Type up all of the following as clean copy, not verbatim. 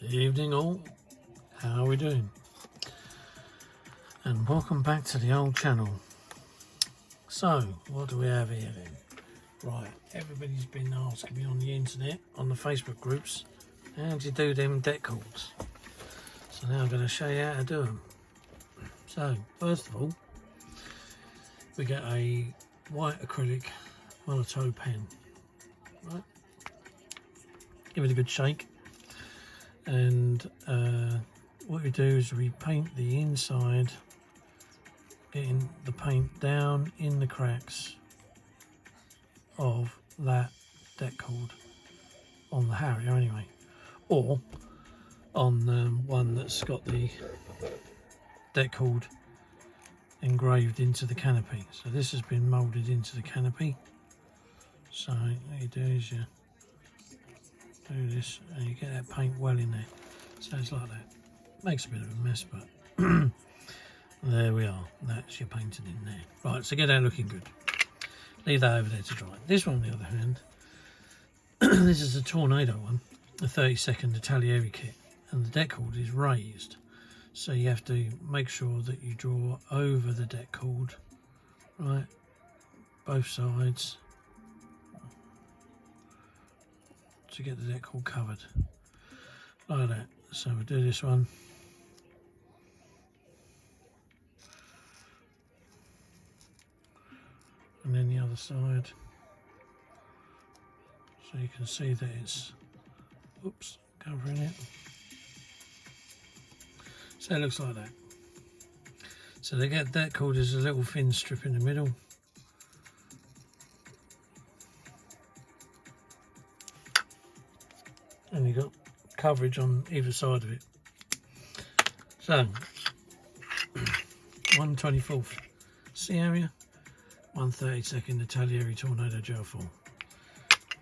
Evening all, how are we doing? And welcome back to the old channel. So, what do we have here then? Right, everybody's been asking me on the internet, on the Facebook groups, how do you do them deck chords? So now I'm going to show you how to do them. So, first of all, we get a white acrylic monotone pen. Right, give it a good shake. And what we do is we paint the inside, getting the paint down in the cracks of that deck chord on the Harrier anyway, or on one that's got the deck chord engraved into the canopy. So this has been moulded into the canopy. So what you do is you do this and you get that paint well in there. So it's like that. Makes a bit of a mess, but there we are. That's your painted in there. Right, so get that looking good. Leave that over there to dry. This one on the other hand, this is a Tornado one, a 32nd Italeri kit, and the deck chord is raised. So you have to make sure that you draw over the deck chord, right, both sides, to get the deck chord covered like that. So we'll do this one, and then the other side, so you can see that it's, oops, covering it. So it looks like that. So they get that chord as a little thin strip in the middle. And you've got coverage on either side of it. So 1/24 Harrier, 1/32 Italeri Tornado gel form.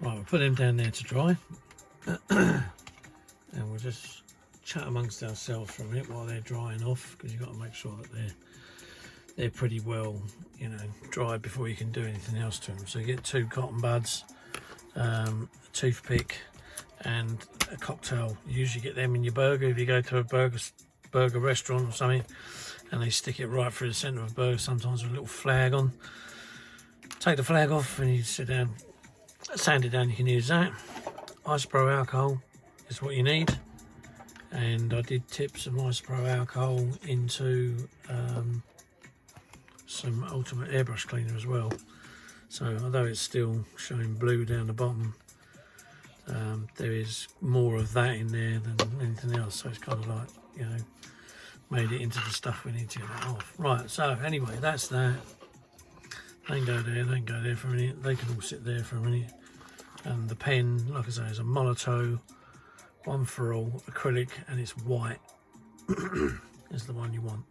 Right, we'll put them down there to dry. And we'll just chat amongst ourselves for a minute while they're drying off, because you've got to make sure that they're pretty well, you know, dried before you can do anything else to them. So you get 2 cotton buds, a toothpick, and a cocktail. You usually get them in your burger if you go to a burger restaurant or something, and they stick it right through the centre of a burger, sometimes with a little flag on. Take the flag off and you sit down, sand it down. You can use that. Isopro alcohol is what you need, and I did tip some Isopro alcohol into some Ultimate airbrush cleaner as well. So although it's still showing blue down the bottom, there is more of that in there than anything else, so it's kind of like, you know, made it into the stuff we need to get that off. Right, so anyway, that's that. They can go there, they can go there for a minute, they can all sit there for a minute. And the pen, like I say, is a Molotow one for all acrylic, and it's white. Is the one you want.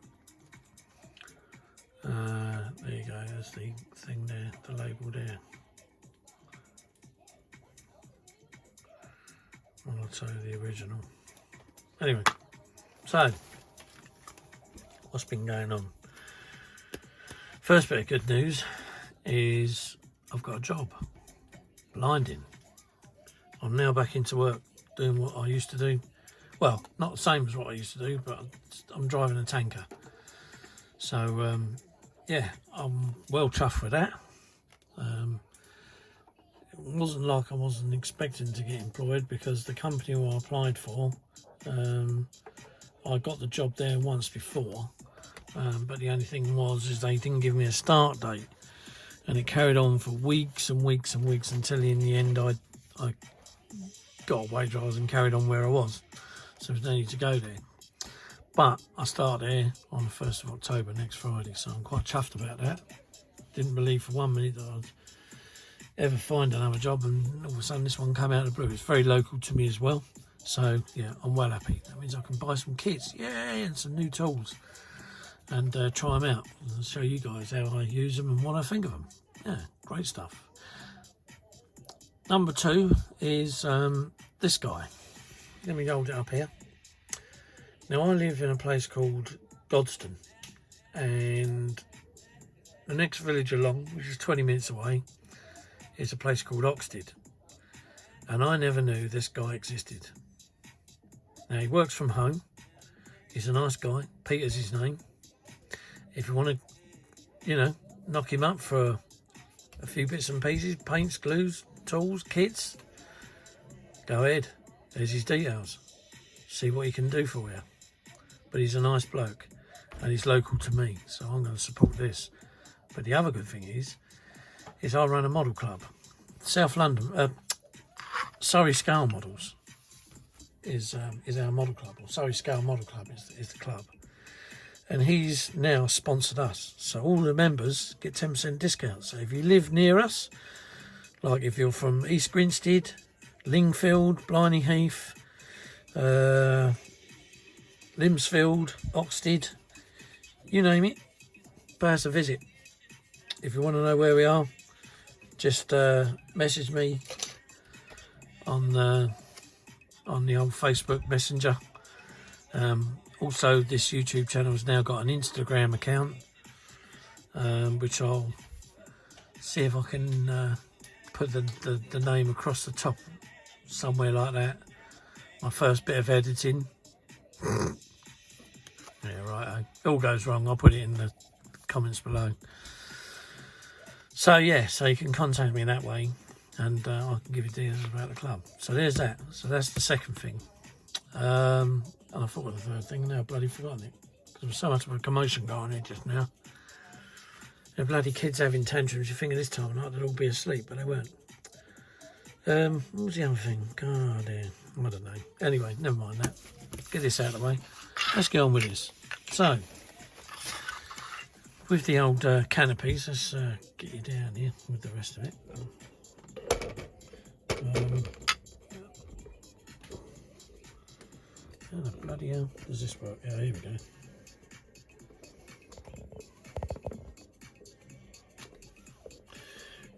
There you go, there's the thing there, the label there. Molotow, the original. Anyway, so what's been going on? First bit of good news is I've got a job. Blinding. I'm now back into work doing what I used to do. Well, not the same as what I used to do, but I'm driving a tanker. So yeah, I'm well chuffed with that. It wasn't like I wasn't expecting to get employed, because the company who I applied for, I got the job there once before, but the only thing is they didn't give me a start date, and it carried on for weeks and weeks and weeks until in the end I got a wage rise and carried on where I was, so there's no need to go there. But I start there on the 1st of October, next Friday, so I'm quite chuffed about that. Didn't believe for 1 minute that I'd ever find another job, and all of a sudden this one came out of the blue. It's very local to me as well, so yeah, I'm well happy. That means I can buy some kits, yeah, and some new tools, and try them out and show you guys how I use them and what I think of them. Yeah, great stuff. Number 2 is this guy. Let me hold it up here. Now I live in a place called Doddston, and the next village along, which is 20 minutes away, is a place called Oxted, and I never knew this guy existed. Now he works from home. He's a nice guy. Peter's his name. If you want to, you know, knock him up for a few bits and pieces, paints, glues, tools, kits, go ahead. There's his details. See what he can do for you. But he's a nice bloke and he's local to me, so I'm going to support this. But the other good thing is I run a model club. South London, Surrey Scale Models is our model club, or Surrey Scale Model Club is the club. And he's now sponsored us. So all the members get 10% discount. So if you live near us, like if you're from East Grinstead, Lingfield, Blythe Heath, Limsfield, Oxted, you name it, pay us a visit. If you want to know where we are, just message me on the old Facebook Messenger. Also, this YouTube channel has now got an Instagram account, which I'll see if I can put the name across the top somewhere like that. My first bit of editing. Yeah, right. If all goes wrong, I'll put it in the comments below. So yeah, so you can contact me that way, and I can give you details about the club. So there's that. So that's the second thing. And I thought of the third thing, and now I've bloody forgotten it. There was so much of a commotion going on here just now. The bloody kids having tantrums. You think at this time of night they'd all be asleep, but they weren't. What was the other thing? God, dear. I don't know. Anyway, never mind that. Get this out of the way. Let's get on with this. So, with the old canopies, let's get you down here with the rest of it. How the bloody hell does this work? Yeah, here we go.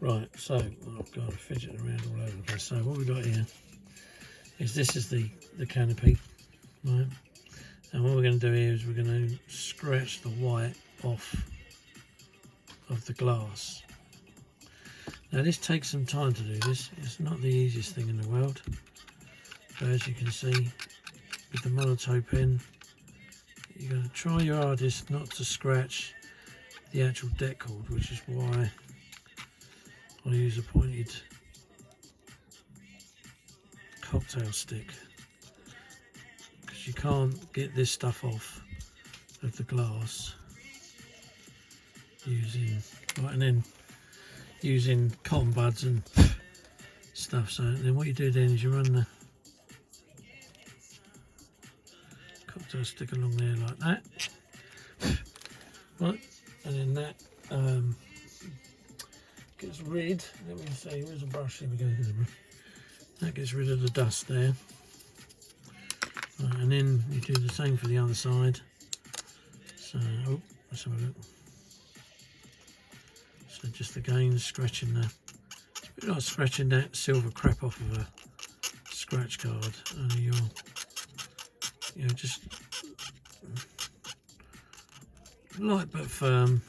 Right, so, oh god, fidgeting around all over the place. So what we've got here is this is the canopy, right? And what we're going to do here is we're going to scratch the white off of the glass. Now this takes some time to do this. It's not the easiest thing in the world. But as you can see, with the monotone pen, you're going to try your hardest not to scratch the actual deck cord, which is why I use a pointed cocktail stick, because you can't get this stuff off of the glass using, right, and then using cotton buds and stuff. So then what you do then is you run the cocktail stick along there like that, right, and then that gets rid, let me see, where's the brush? Here we go, that gets rid of the dust there. Right, and then you do the same for the other side. So, oh, let's have a look. So just again scratching the, it's a bit like scratching that silver crap off of a scratch card, and you're just light but firm.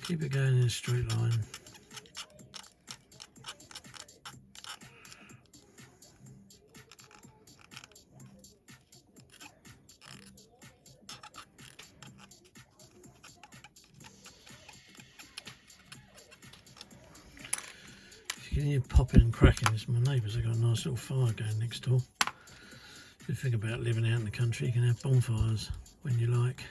Keep it going in a straight line. If you can hear popping and cracking, it's my neighbours. They've got a nice little fire going next door. If you think about living out in the country, you can have bonfires when you like.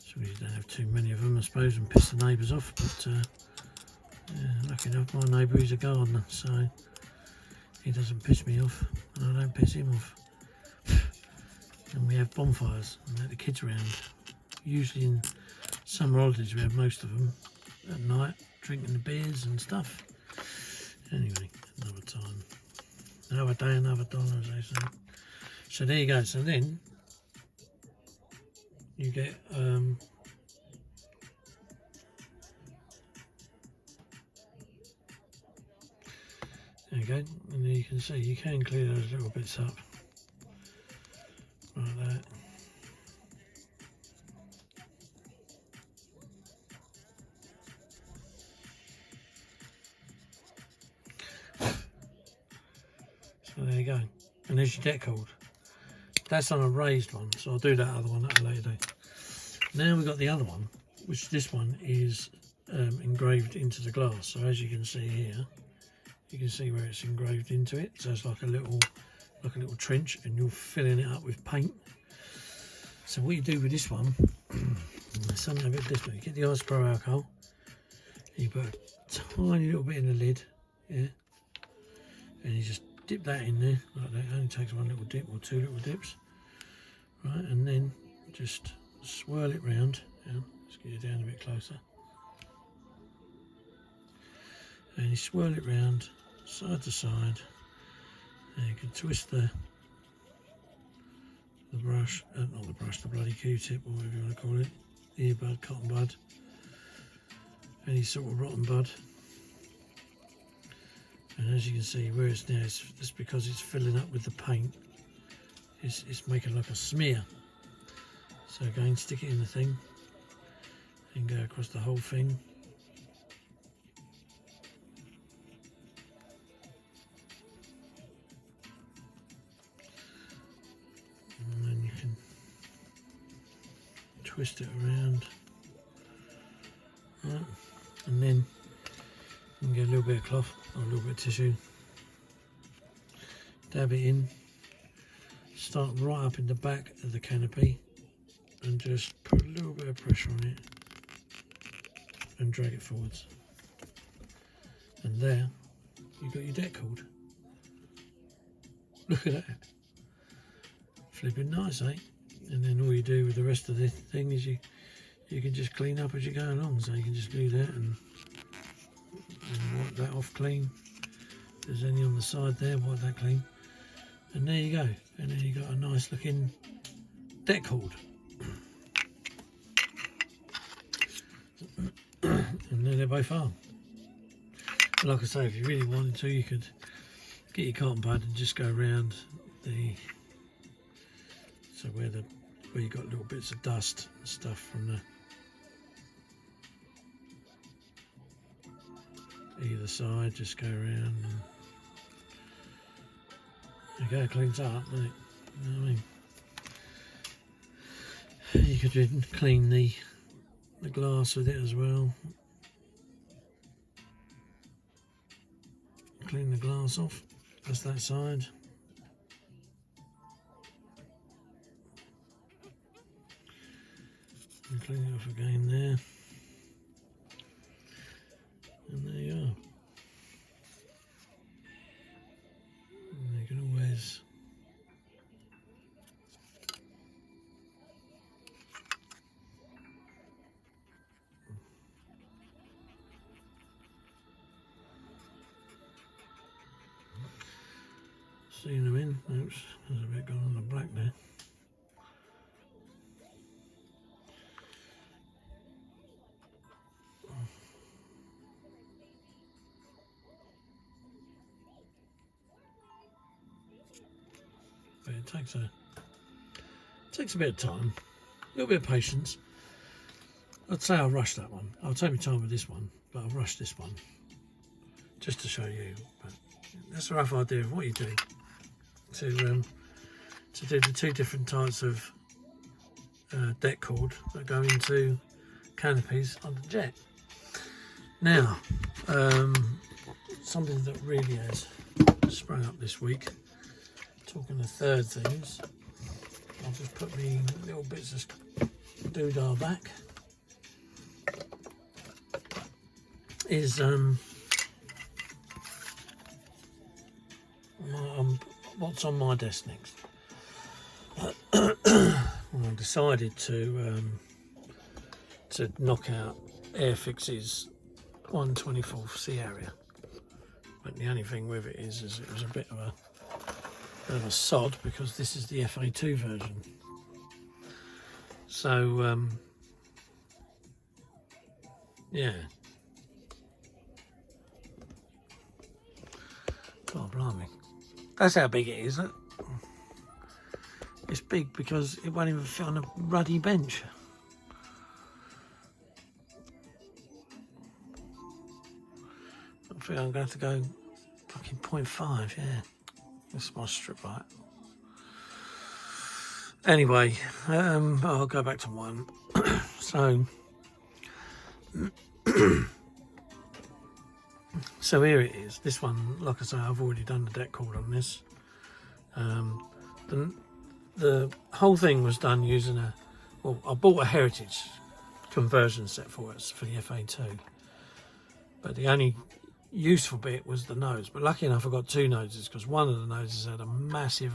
So we don't have too many of them, I suppose, and piss the neighbours off. But yeah, lucky enough, my neighbour is a gardener, so he doesn't piss me off, and I don't piss him off. And we have bonfires and let the kids around. Usually in summer holidays we have most of them at night, drinking the beers and stuff. Anyway, another time, another day, another dollar, as they say. So there you go. So then you get there you go, and then you can see you can clear those little bits up like that. So there you go. and there's your deck cord. That's on a raised one, so I'll do that other one at a later date. Now we've got the other one, which this one is engraved into the glass. So as you can see here, you can see where it's engraved into it. So it's like a little trench, and you're filling it up with paint. So what you do with this one, something a bit different. You get the isospray alcohol, and you put a tiny little bit in the lid, yeah, and you just dip that in there like that. It only takes one little dip or two little dips, right? And then just swirl it round. Yeah, let's get it down a bit closer. And you swirl it round side to side, and you can twist the brush, not the brush, the bloody Q-tip, or whatever you want to call it, earbud, cotton bud, any sort of rotten bud. And as you can see where it's now, it's because it's filling up with the paint, it's making like a smear. So again, stick it in the thing and go across the whole thing. And then you can twist it around. Right. And then you can get a little bit of cloth or a little bit of tissue, dab it in, start right up in the back of the canopy, and just put a little bit of pressure on it and drag it forwards. And there you've got your deck cord. Look at that. Flipping nice, eh? And then all you do with the rest of the thing is you can just clean up as you go along. So you can just do that and wipe that off clean. If there's any on the side there, wipe that clean. And there you go. And then you've got a nice looking deck cord. And there they both are. Like I say, if you really wanted to, you could get your cotton bud and just go around the, so where you got little bits of dust and stuff from the either side, just go around and it cleans up, doesn't it? You know what I mean? You could then clean the glass with it as well. Clean the glass off, that's that side. And clean it off again there. And there you are. And you can always see them in. Oops, there's a bit gone on the black there. But it takes a bit of time, a little bit of patience. I'd say I'll rush that one. I'll take my time with this one, but I'll rush this one just to show you. But that's a rough idea of what you do to do the two different types of deck cord that go into canopies on the jet. Now, something that really has sprung up this week, talking of third things, I'll just put me little bits of doodah back, is what's on my desk next. I decided to knock out Airfix's 1/24 Harrier, but the only thing with it is it was a bit of a sod, because this is the FA2 version. So yeah, God blimey, that's how big it is, isn't it? It's big because it won't even fit on a ruddy bench. I think I'm going to have to go fucking 0.5, yeah. This is my strip light. Anyway, I'll go back to one. So here it is. This one, like I say, I've already done the deck cord on this. The whole thing was done using I bought a Heritage conversion set for us for the FA2. But the only useful bit was the nose. But lucky enough I got two noses, because one of the noses had a massive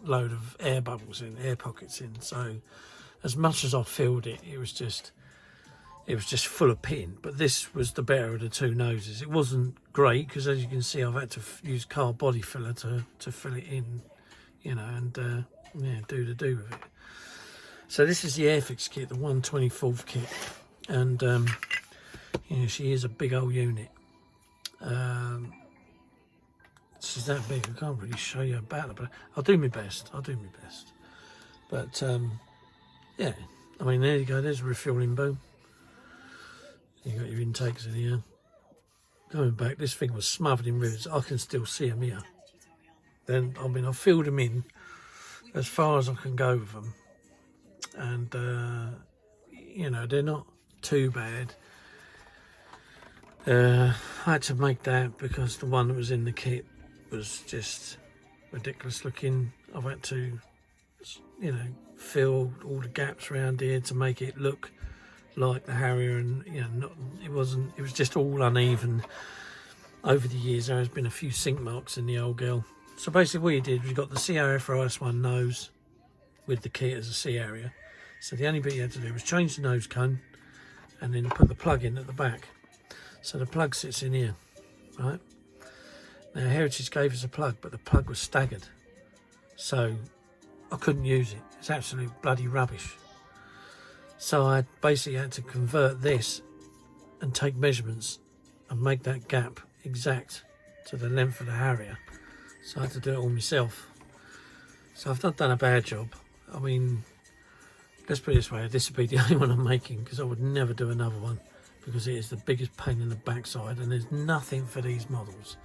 load of air bubbles in, air pockets in. So as much as I filled it, it was just full of pin. But this was the better of the two noses. It wasn't great, because as you can see, I've had to use car body filler to fill it in, you know, and yeah, do with it. So this is the Airfix kit, the 1/24 kit, and you know, she is a big old unit. She's that big, I can't really show you about her, but I'll do my best. But yeah, I mean, there you go, there's a refueling boom. You got your intakes in here. Going back, this thing was smothered in rivets. I can still see them here. Then, I mean, I filled them in as far as I can go with them. And, you know, they're not too bad. I had to make that because the one that was in the kit was just ridiculous looking. I've had to, you know, fill all the gaps around here to make it look like the Harrier, and you know, it was just all uneven. Over the years there has been a few sink marks in the old girl. So basically what you did was you got the CRFRS1 nose with the kit as a C area. So the only bit you had to do was change the nose cone and then put the plug in at the back. So the plug sits in here, right? Now Heritage gave us a plug, but the plug was staggered, so I couldn't use it. It's absolute bloody rubbish. So I basically had to convert this and take measurements and make that gap exact to the length of the Harrier. So I had to do it all myself. So I've not done a bad job. I mean, let's put it this way, this would be the only one I'm making, because I would never do another one, because it is the biggest pain in the backside, and there's nothing for these models.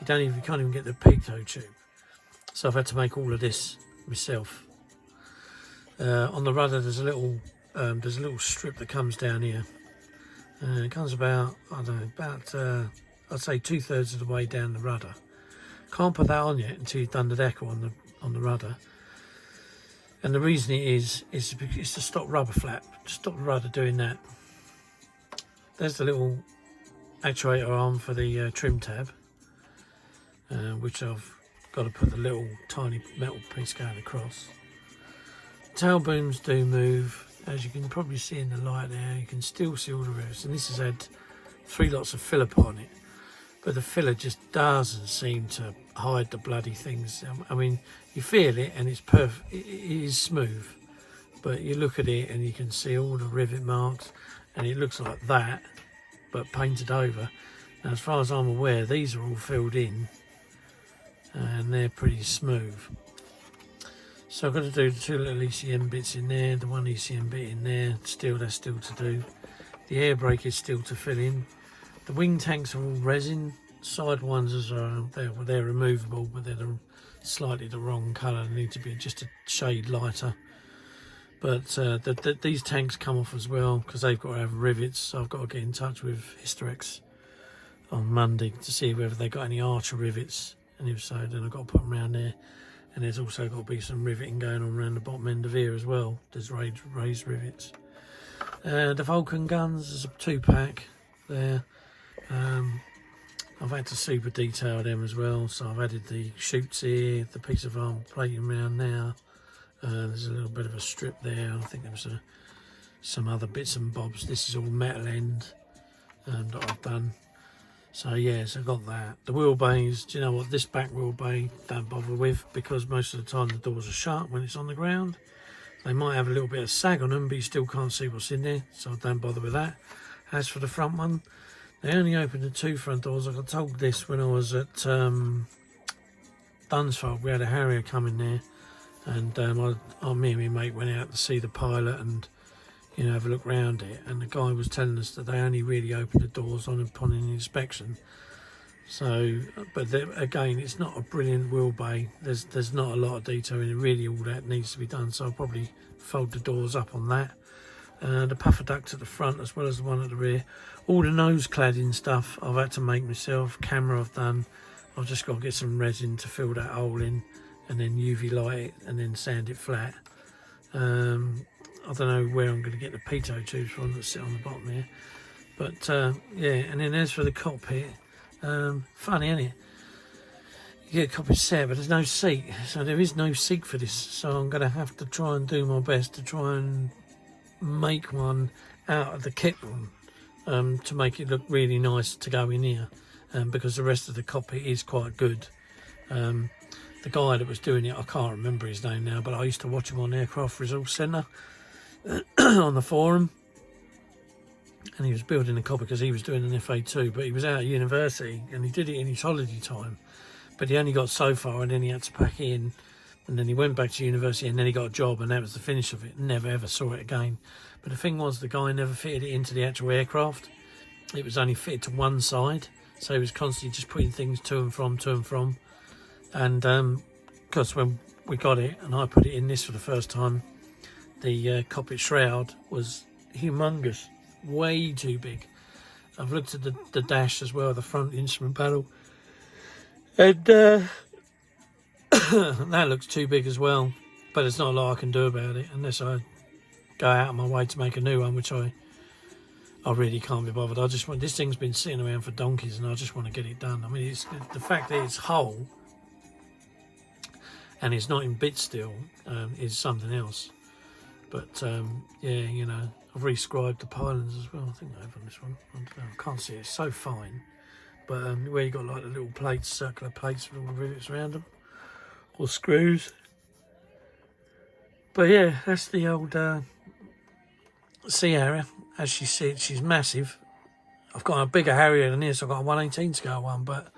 You can't even get the pitot tube. So I've had to make all of this myself. On the rudder there's a little strip that comes down here. It comes about, I don't know, I'd say 2/3 of the way down the rudder. Can't put that on yet until you've done the decal on the rudder. And the reason it is to stop rubber flap, to stop the rudder doing that. There's the little actuator arm for the trim tab, which I've got to put the little tiny metal piece going across. Tail booms do move, as you can probably see in the light there. You can still see all the rivets, and this has had 3 lots of filler on it, but the filler just doesn't seem to hide the bloody things. I mean, you feel it and it's perfect, it is smooth, but you look at it and you can see all the rivet marks, and it looks like that but painted over. Now as far as I'm aware, these are all filled in and they're pretty smooth. So I've got to do the 2 little ECM bits in there, the 1 ECM bit in there, that's still to do. The air brake is still to fill in. The wing tanks are all resin. Side ones are they're removable, but they're slightly the wrong colour. They need to be just a shade lighter. But these tanks come off as well, because they've got to have rivets. So I've got to get in touch with Hysterex on Monday to see whether they've got any Archer rivets, and if so, then I've got to put them around there. And there's also got to be some riveting going on around the bottom end of here as well. There's raised rivets. The Vulcan guns, there's a 2-pack there. I've had to super detail them as well, so I've added the chutes here, the piece of arm plating around now. There's a little bit of a strip there. I think there was some other bits and bobs. This is all metal end that I've done. So yes, I've got that. The wheel bays, do you know what, this back wheel bay don't bother with, because most of the time the doors are shut when it's on the ground. They might have a little bit of sag on them, but you still can't see what's in there, so I don't bother with that. As for the front one, they only open the 2 front doors. I got told this when I was at Dunsfold. We had a Harrier come in there, and me and my mate went out to see the pilot and, you know, have a look round it, and the guy was telling us that they only really open the doors upon an inspection. So, but again, it's not a brilliant wheel bay. There's not a lot of detail in it. Really, all that needs to be done. So I'll probably fold the doors up on that. The puffer duct at the front as well as the one at the rear. All the nose cladding stuff I've had to make myself. Camera I've done. I've just got to get some resin to fill that hole in, and then UV light it, and then sand it flat. I don't know where I'm going to get the pitot tubes from that sit on the bottom here. But yeah, and then as for the cockpit, funny, isn't it? You get a cockpit set, but there's no seat. So there is no seat for this. So I'm going to have to try and do my best to try and make one out of the kit room, to make it look really nice to go in here, because the rest of the cockpit is quite good. The guy that was doing it, I can't remember his name now, but I used to watch him on Aircraft Resource Centre on the forum, and he was building a cockpit because he was doing an FA2, but he was out at university and he did it in his holiday time, but he only got so far and then he had to pack in, and then he went back to university and then he got a job, and that was the finish of it. Never ever saw it again. But the thing was, the guy never fitted it into the actual aircraft. It was only fitted to one side, so he was constantly just putting things to and from. And because when we got it and I put it in this for the first time, the cockpit shroud was humongous, way too big. I've looked at the dash as well, the front instrument panel, and that looks too big as well. But there's not a lot I can do about it unless I go out of my way to make a new one, which I really can't be bothered. I just want, this thing's been sitting around for donkeys and I just want to get it done. I mean, it's the fact that it's whole and it's not in bits still, is something else. But yeah, you know, I've rescribed the pylons as well. I think I have on this one. I don't know, I can't see it, it's so fine. But where you got like the little plates, circular plates with all the rivets around them, or screws. But yeah, that's the old Sea Harrier. As you see it, she's massive. I've got a bigger Harrier than this. I've got a 1/18 scale one, but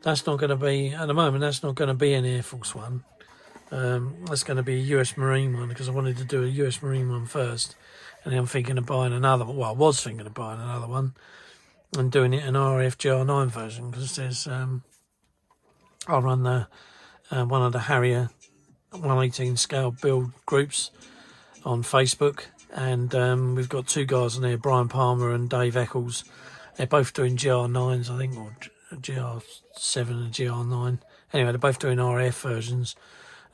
that's not going to be, at the moment, that's not going to be an Air Force one. That's going to be a US Marine one, because I wanted to do a US Marine one first, and then I'm thinking of buying another one. Well, I was thinking of buying another one and doing it an RF GR9 version, because there's I'll run the one of the Harrier 1/18 scale build groups on Facebook, and we've got two guys on there, Brian Palmer and Dave Eccles. They're both doing GR9s, I think, or GR7 and GR9. Anyway, they're both doing RF versions,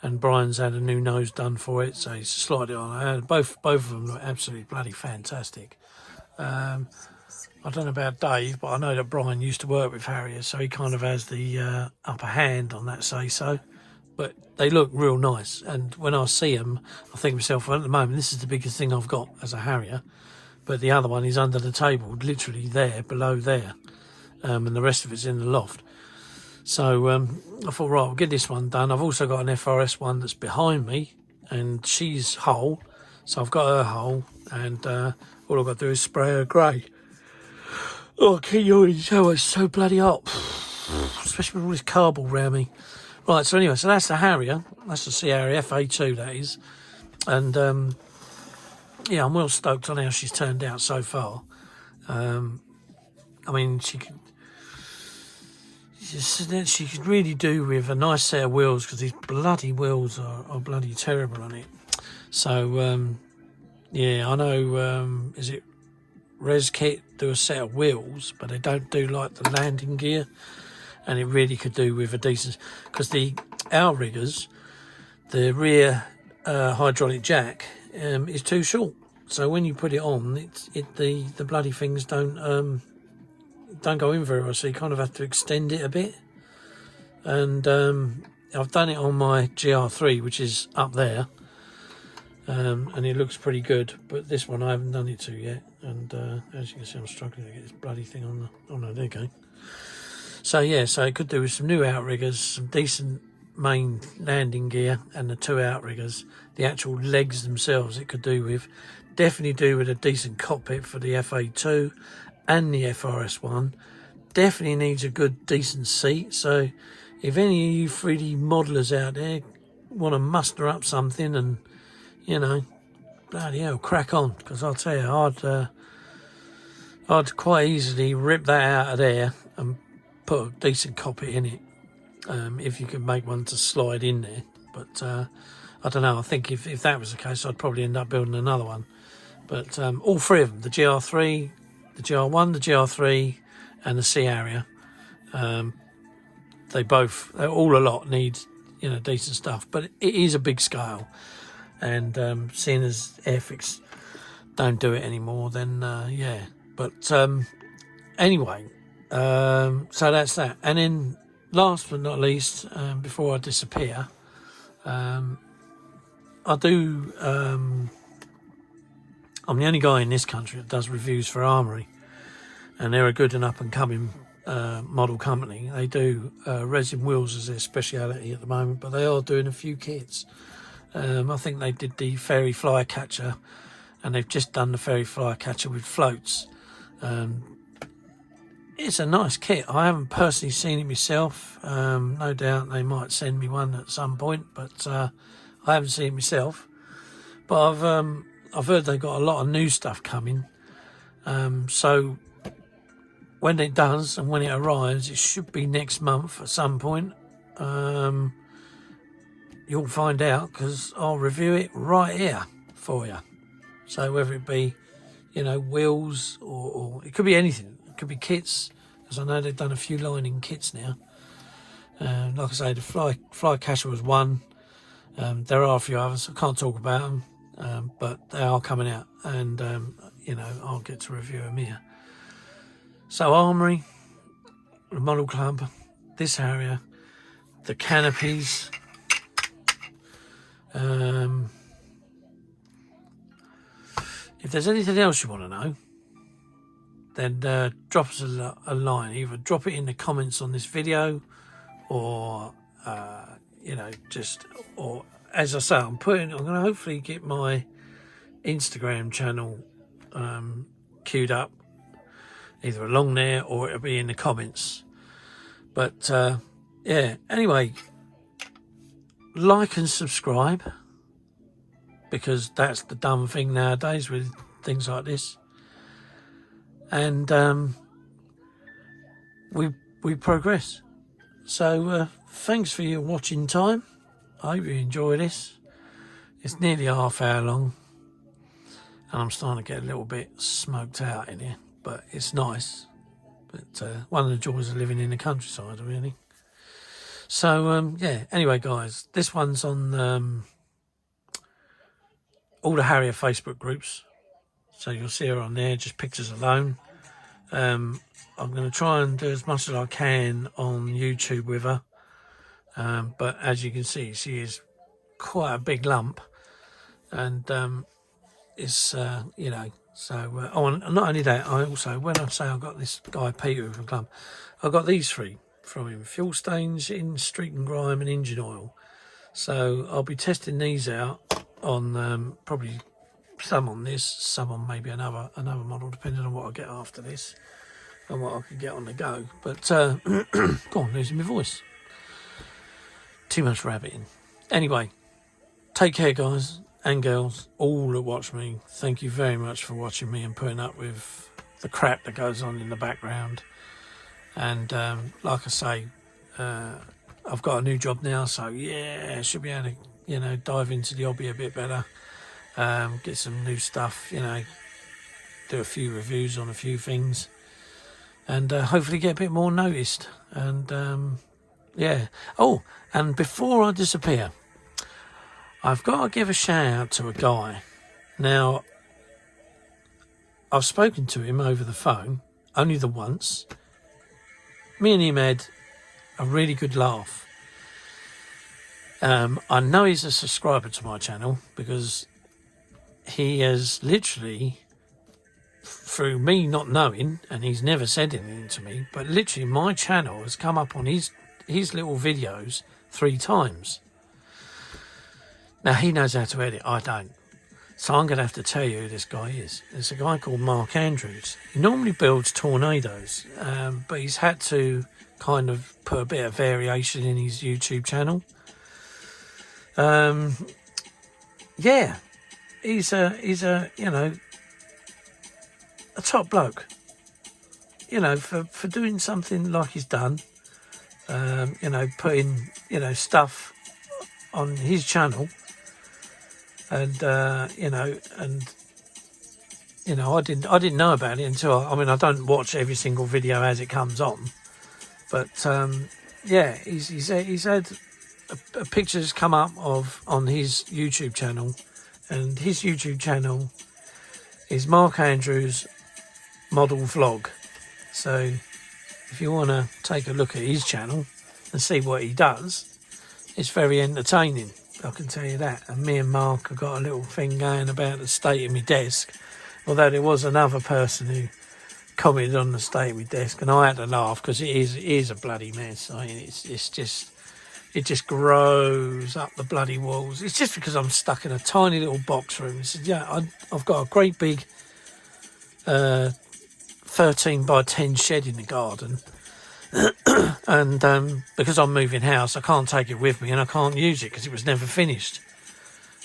and Brian's had a new nose done for it, so he's slotted it on. Both of them look absolutely bloody fantastic. I don't know about Dave, but I know that Brian used to work with Harrier, so he kind of has the upper hand on that say-so. But they look real nice, and when I see them, I think to myself, well, at the moment, this is the biggest thing I've got as a Harrier, but the other one is under the table, literally there, below there, and the rest of it's in the loft. So I thought, right, we'll get this one done. I've also got an FRS one that's behind me, and she's whole, so I've got her whole, and all I've got to do is spray her grey. Oh, can you already tell it's so bloody hot, especially with all this cardboard around me. Right, so anyway, so that's the Harrier. That's the Sea Harrier FA2, that is. And, yeah, I'm well stoked on how she's turned out so far. I mean, she could really do with a nice set of wheels, because these bloody wheels are bloody terrible on it. So, yeah, I know, is it ResKit do a set of wheels, but they don't do, like, the landing gear. And it really could do with a decent, because the outriggers, the rear hydraulic jack is too short. So when you put it on, the bloody things don't go in very well. So you kind of have to extend it a bit. And I've done it on my GR3, which is up there, and it looks pretty good. But this one I haven't done it to yet. And as you can see, I'm struggling to get this bloody thing on. Oh no, there you go. So yeah, so it could do with some new outriggers, some decent main landing gear, and the two outriggers. The actual legs themselves it could do with. Definitely do with a decent cockpit for the FA2 and the FRS one. Definitely needs a good decent seat. So if any of you 3D modelers out there want to muster up something and, you know, bloody hell, crack on. Because I'll tell you, I'd quite easily rip that out of there and put a decent copy in it, if you could make one to slide in there. But I don't know, I think if that was the case, I'd probably end up building another one. But all three of them, the GR3, the GR1, the GR3 and the C Harrier, they're all a lot need, you know, decent stuff. But it is a big scale, and seeing as Airfix don't do it anymore, then yeah. But anyway, so that's that. And then last but not least, before I disappear, I do, I'm the only guy in this country that does reviews for Armoury, and they're a good and up and coming model company. They do resin wheels as their speciality at the moment, but they are doing a few kits. I think they did the fairy flycatcher, and they've just done the fairy flycatcher with floats. It's a nice kit. I haven't personally seen it myself. No doubt they might send me one at some point, but I haven't seen it myself. But I've heard they've got a lot of new stuff coming. So when it does and when it arrives, it should be next month at some point. You'll find out, because I'll review it right here for you. So whether it be, you know, wheels or it could be anything. It could be kits, because I know they've done a few lining kits now. Like I say, the flycatcher was one. There are a few others. I can't talk about them, but they are coming out, and you know, I'll get to review them here. So Armoury, the Model Club, this Harrier, the canopies. If there's anything else you want to know, then drop us a line. Either drop it in the comments on this video, or you know, or as I say, I'm going to hopefully get my Instagram channel queued up, either along there or it'll be in the comments. But yeah, anyway, like and subscribe, because that's the dumb thing nowadays with things like this. And we progress. So thanks for your watching time. I hope you enjoy this. It's nearly a half hour long, and I'm starting to get a little bit smoked out in here, but it's nice. But one of the joys of living in the countryside, really. So yeah, anyway guys, this one's on all the Harrier Facebook groups, so you'll see her on there, just pictures alone. I'm going to try and do as much as I can on YouTube with her, but as you can see, she is quite a big lump, and it's you know, so oh, and not only that, I also, when I say I got this guy Peter from Club, I got these three from him: fuel stains, in street and grime, and engine oil. So I'll be testing these out on probably some on this, some on maybe another model, depending on what I get after this and what I can get on the go. But go on, losing my voice. Too much rabbiting. Anyway, take care, guys and girls, all that watch me. Thank you very much for watching me and putting up with the crap that goes on in the background. And like I say, I've got a new job now, so yeah, I should be able to, you know, dive into the hobby a bit better, get some new stuff, you know, do a few reviews on a few things, and hopefully get a bit more noticed. And yeah, oh, and before I disappear, I've got to give a shout out to a guy. Now, I've spoken to him over the phone only the once. Me and him had a really good laugh. I know he's a subscriber to my channel, because he has literally, through me not knowing, and he's never said anything to me, but literally my channel has come up on his little videos 3 times. Now, he knows how to edit, I don't. So I'm going to have to tell you who this guy is. It's a guy called Mark Andrews. He normally builds tornadoes, but he's had to kind of put a bit of variation in his YouTube channel. Yeah, he's a you know, a top bloke. you know, for doing something like he's done, you know, putting, you know, stuff on his channel, and you know, I didn't know about it until I mean, I don't watch every single video as it comes on, but yeah, he's had a pictures come up on his YouTube channel, and his YouTube channel is Mark Andrews Model Vlog. So if you want to take a look at his channel and see what he does, it's very entertaining, I can tell you that. And me and Mark have got a little thing going about the state of my desk, although there was another person who commented on the state of my desk, and I had to laugh because it is a bloody mess. I mean, it just grows up the bloody walls. It's just because I'm stuck in a tiny little box room. It's, yeah, I've got a great big 13 by 10 shed in the garden, and because I'm moving house, I can't take it with me, and I can't use it because it was never finished.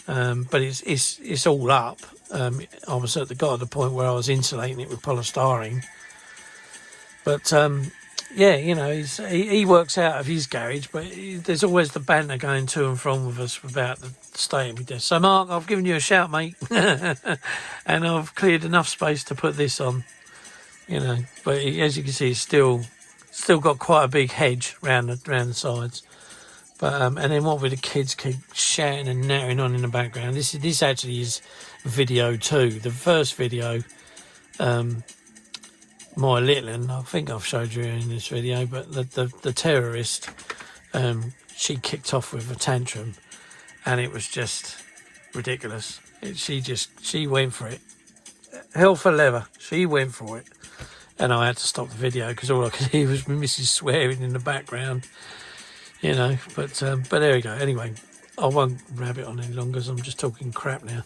But it's all up. I was got to the point where I was insulating it with polystyrene. But yeah, you know, he works out of his garage, but there's always the banter going to and from with us about the state of my desk. So Mark, I've given you a shout, mate, and I've cleared enough space to put this on. You know, but as you can see, it's still got quite a big hedge round the sides. But and then what with the kids keep shouting and nattering on in the background. This actually is video 2. The first video, my little one, I think I've showed you in this video, but the terrorist, she kicked off with a tantrum, and it was just ridiculous. She went for it, hell for leather. She went for it. And I had to stop the video because all I could hear was my missus swearing in the background, you know. But there we go. Anyway, I won't rabbit on any longer, so I'm just talking crap now.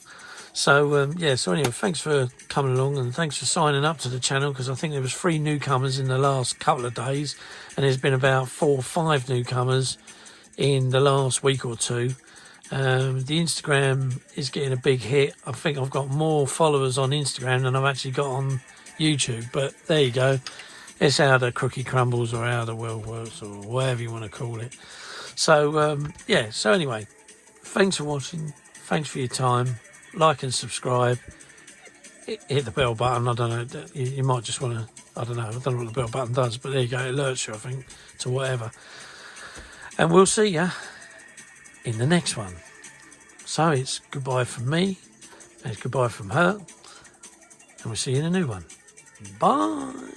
So yeah. So anyway, thanks for coming along, and thanks for signing up to the channel, because I think there was 3 newcomers in the last couple of days, and there's been about 4 or 5 newcomers in the last week or 2. The Instagram is getting a big hit. I think I've got more followers on Instagram than I've actually got on YouTube, but there you go. It's how the cookie crumbles, or how the world works, or whatever you want to call it. So yeah, so anyway, thanks for watching, thanks for your time. Like and subscribe, hit the bell button. I don't know, you might just want to, I don't know what the bell button does, but there you go, it alerts you, I think, to whatever. And we'll see ya in the next one. So it's goodbye from me, and it's goodbye from her, and we'll see you in a new one. Bye.